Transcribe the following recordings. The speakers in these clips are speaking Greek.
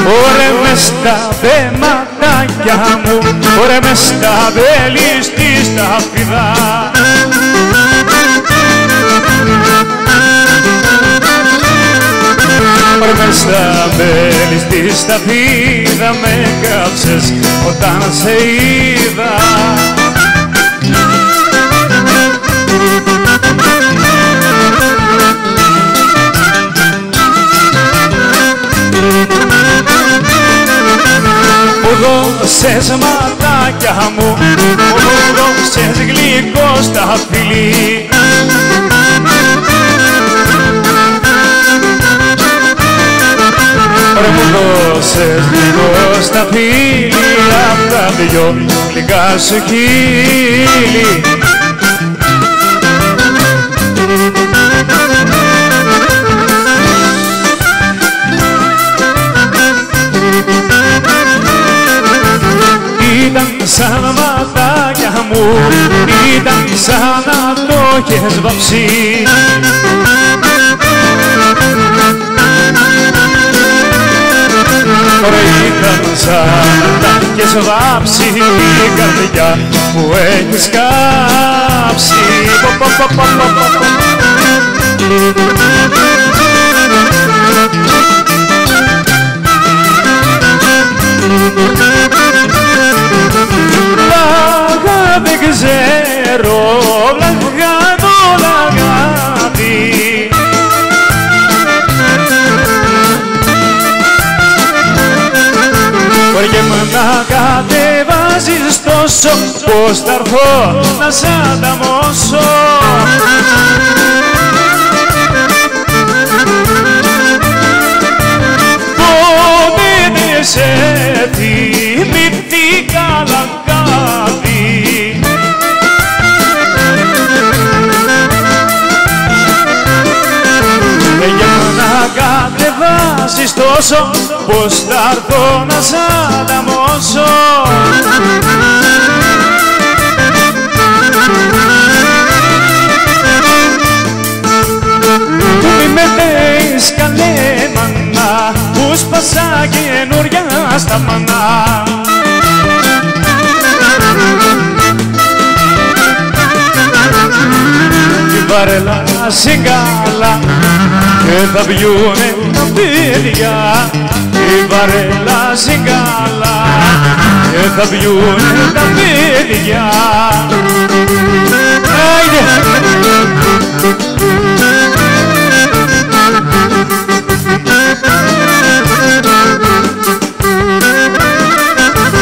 Ωρε μες στα δεματάκια μου, ωρε μες στα βέλη στη σταφίδα. Ωρε μες στα βέλη στη σταφίδα με κάψες όταν σε είδα. Μου δώσες ματάκια μου, μου δώσες γλυκό στα φιλί. Ρε μου δώσες γλυκό στα φίλη, απ' τα δυο γλυκά σου χείλη. Ήταν σαν ματάκια μου, ήταν σαν να το έχεις βαψεί. Ωραία ήταν σαν να τα έχεις βάψει την καρδιά που έχεις κάψει. Λάγα δεν ξέρω, βλαγά το λαγάδι. Χωριέ μου να κατεβάζεις τόσο, πως θα έρθω να σ' ανταμώσω. Πότε δεν σε θυμήθηκα λαγκάδι. Για να κατεβάσεις τόσο, πως θα έρθω να σ' ανταμώσω. Μη με θέεις καλέ μανά, που σπάσα καινούρια στα μανά. Η βαρέλα συγκάλα και θα πιούνε τα παιδιά. Η βαρέλα συγκάλα και θα πιούνε τα παιδιά.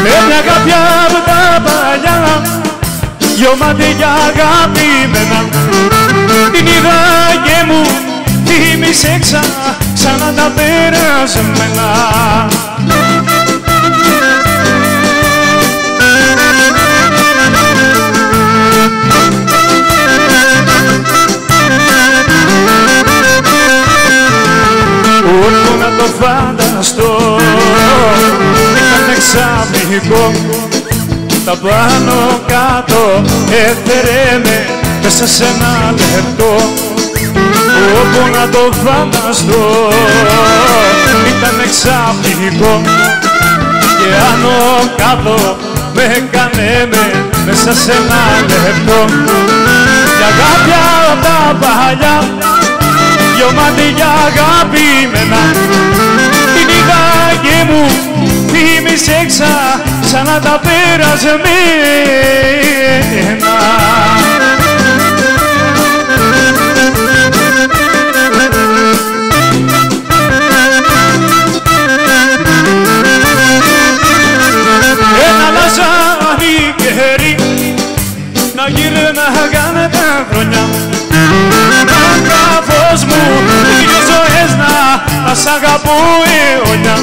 Μια αγάπη απ' τα παλιά, δυο μάτια αγαπημένα. Την είδα και μου θύμισε ξανά τα περασμένα. Ούτε να το φανταστώ, ήταν ξαφνικό. Τα πάνω κάτω έφερε με μέσα σε ένα λεπτό. Όπου να το φανταστώ, ήταν ξαφνικό. Και άνω κάτω με έκανε μέσα σε ένα λεπτό. Για αγάπη απ' τα παλιά, δυο μάτια αγαπημένα. Την είδα και μου θύμισε ξανά τα περασμένα. Ένα λαζάνι κερί να γυρνάγανε τα χρόνια. Να φως μου δύο ζωές να σ' αγαπώ αιώνια.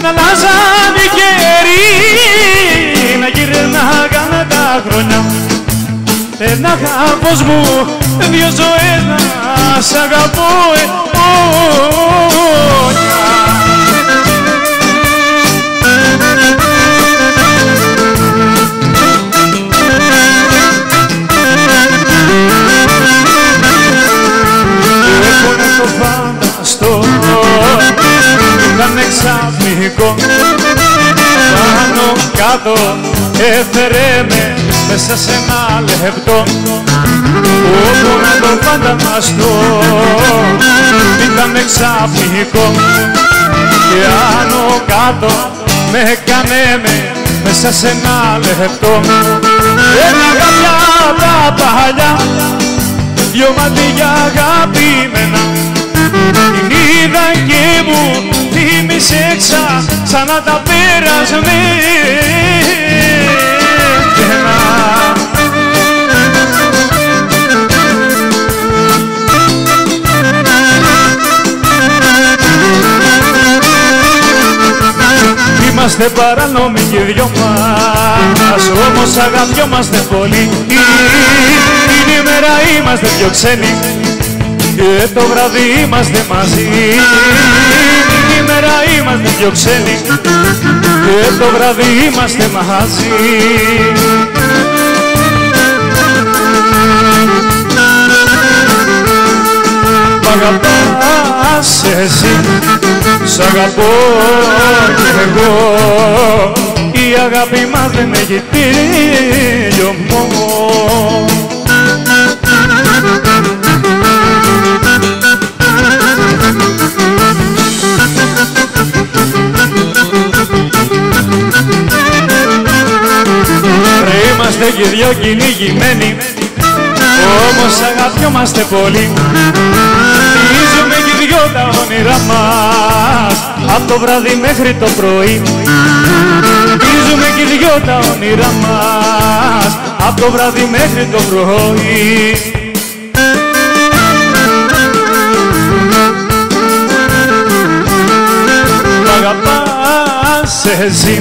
Να λάζανε καιροί, να γυρνάγανε τα χρόνια. Ένα φως μου δύο ζωές να σ' αγαπώ αιώνια. Έχω να το φανταστώ, ήταν ξαφνικό. αφηγικό. Πάνω κάτω έφερε με μέσα σε ένα λεπτό, όπου να το φανταμαστώ ήταν εξαφνικό. Και άνω κάτω με έκανε μέσα σε ένα λεπτό. Ένα κάποια τα παλιά, δυο μάτια αγαπημένα, την είδα και μου θύμισε σαν να τα πέρασμένα. Είμαστε παράνομοι και δυο μας, όμως αγαπιόμαστε πολύ. Την ημέρα είμαστε δυο ξένοι και το βράδυ είμαστε μαζί. Την ημέρα είμαστε δυο ξένοι και το βράδυ είμαστε μαζί. Μ' αγαπάς εσύ, σ' αγαπώ κι εγώ, η αγάπη μας δεν έχει τέλειωμό. Είμαστε και δυο κυνηγημένοι, όμως αγαπιόμαστε πολύ. Ζούμε και δυο τα όνειρά μας, απ' το βράδυ μέχρι το πρωί. Ζούμε και δυο τα όνειρά μας, απ' το βράδυ μέχρι το πρωί. Μ' αγαπάς εσύ,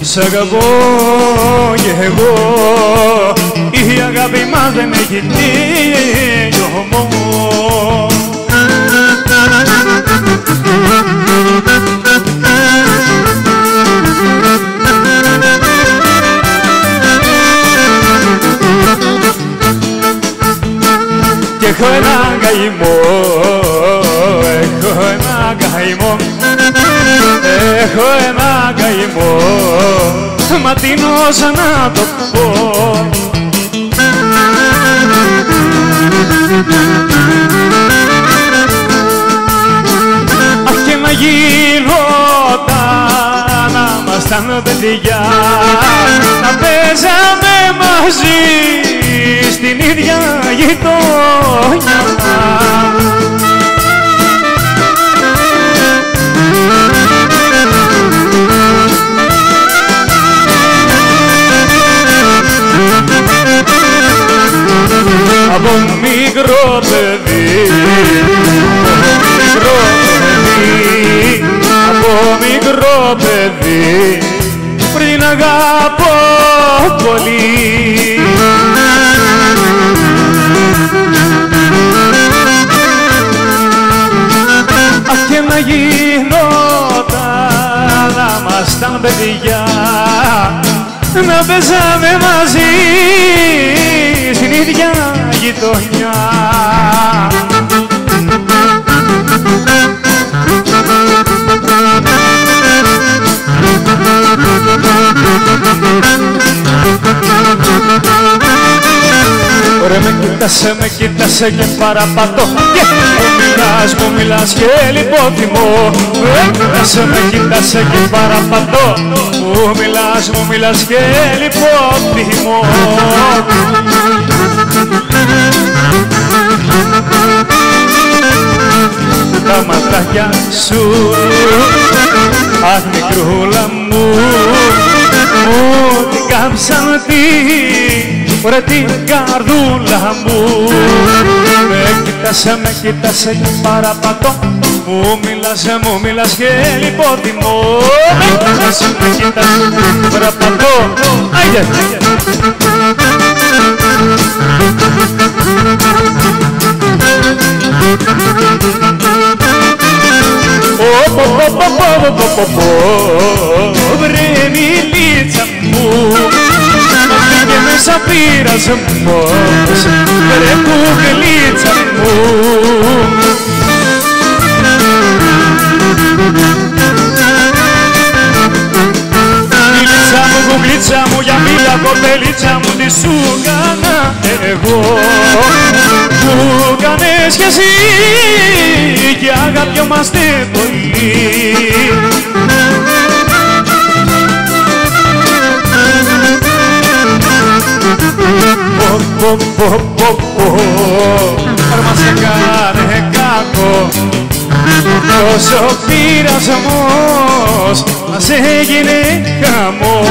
σ' αγαπώ κι εγώ, η αγάπη μας δεν έχει τέλειωμό. Κι έχω ένα καημό, έχω ένα καημό, έχω ένα καημό, ματίνος να το πω. Αχ, και να γινόταν να ήμασταν παιδιά, να παίζαμε μαζί στην ίδια γειτονιά. Από μικρό παιδί, από μικρό παιδί, πριν αγαπώ πολύ. Αχ, και να γινόταν να ήμασταν παιδιά, να παίζαμε μαζί στην ίδια γειτονιά. Ωραία, με κοίτασε και παραπατώ, μου μιλάς και λιπότιμο. Με κοίτασε και παραπατώ, μου μιλάς και λιπότιμο. Τα ματάκια σου, αχ μικρούλα μου, μου την κάψαν ωραία την καρδούλα μου. Με κοίτασε και παραπατώ, μου μιλάς και λιπότιμο. Με κοίτασε και παραπατώ, άιντε. Βρε μιλίτσα μου, και μέσα πειρασμός, βρε κουκλίτσα μου. κοπελίτσα μου, για μίλα κοπελίτσα μου, τι σου κάνα εγώ. Που κάνες κι εσύ και αγαπιόμαστε πολύ. Τώρα μας έκανε κακό τόσο πειρασμός, μας έγινε χαμός.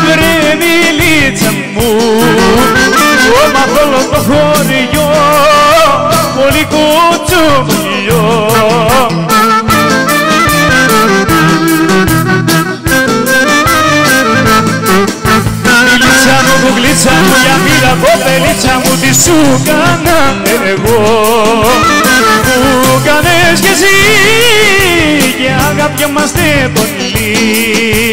Βρε μιλίτσα μου, μ' όλο το χωριό πολύ κουτσομπολιό. Μιλίτσα μου, κουκλίτσα μου, για μίλα κοπελίτσα μου, τι σου κάνα εγώ. Που κάνες κι εσύ και αγαπιόμαστε πολύ.